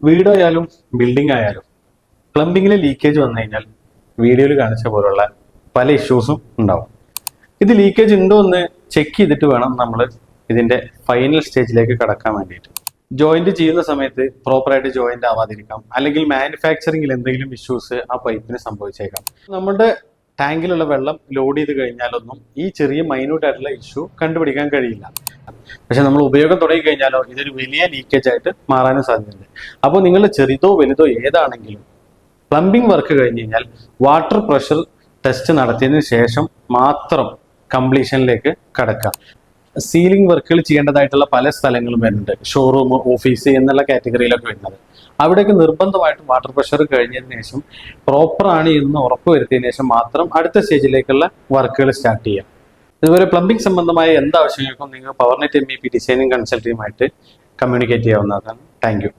വീടായാലും building ആയാലും പ്ലംബിങ്ങിലെ leakage വന്നു കഴിഞ്ഞാൽ വീഡിയോയിൽ കാണിച്ച പോലുള്ള പല ഇഷ്യൂസും ഉണ്ടാവും. ഇത് ലീക്കേജ് ഉണ്ടോ എന്ന് ചെക്ക് ചെയ്തിട്ട് വേണം നമ്മൾ ഇതിന്റെ ഫൈനൽ സ്റ്റേജിലേക്ക് കടക്കാൻ വേണ്ടിയിട്ട്. ജോയിന്റ് ചെയ്യുന്ന സമയത്ത് പ്രോപ്പറായിട്ട് ജോയിന്റ് ആവാതിരിക്കാം, അല്ലെങ്കിൽ മാനുഫാക്ചറിങ്ങിൽ എന്തെങ്കിലും ഇഷ്യൂസ് ആ പൈപ്പിന് സംഭവിച്ചേക്കാം. നമ്മുടെ ടാങ്കിലുള്ള വെള്ളം ലോഡ് ചെയ്ത് കഴിഞ്ഞാലൊന്നും ഈ ചെറിയ മൈന്യൂട്ട് ആയിട്ടുള്ള ഇഷ്യൂ കണ്ടുപിടിക്കാൻ കഴിയില്ല. പക്ഷെ നമ്മൾ ഉപയോഗം തുടങ്ങി കഴിഞ്ഞാലോ ഇതൊരു വലിയ ലീക്കേജ് ആയിട്ട് മാറാനും സാധ്യതയുണ്ട്. അപ്പോൾ നിങ്ങൾ ചെറുതോ വലുതോ ഏതാണെങ്കിലും പ്ലംബിംഗ് വർക്ക് കഴിഞ്ഞ് കഴിഞ്ഞാൽ വാട്ടർ പ്രഷർ ടെസ്റ്റ് നടത്തിയതിനു ശേഷം മാത്രം കംപ്ലീഷനിലേക്ക് കടക്കാം. സീലിംഗ് വർക്കുകൾ ചെയ്യേണ്ടതായിട്ടുള്ള പല സ്ഥലങ്ങളും വരുന്നുണ്ട്, ഷോറൂം, ഓഫീസ് എന്നുള്ള കാറ്റഗറിയിലൊക്കെ വരുന്നത്. അവിടേക്ക് നിർബന്ധമായിട്ടും വാട്ടർ പ്രഷർ കഴിഞ്ഞതിന് ശേഷം പ്രോപ്പറാണ് എന്ന് ഉറപ്പ് വരുത്തിയതിനു ശേഷം മാത്രം അടുത്ത സ്റ്റേജിലേക്കുള്ള വർക്കുകൾ സ്റ്റാർട്ട് ചെയ്യാം. ഇതുപോലെ പ്ലംബിംഗ് സംബന്ധമായ എന്താവശ്യങ്ങൾക്കും നിങ്ങൾ പവർനെറ്റ് MEP ഡിസൈനിങ് കൺസൾട്ടിയുമായിട്ട് കമ്മ്യൂണിക്കേറ്റ് ചെയ്യാവുന്നതാണ്. Thank you.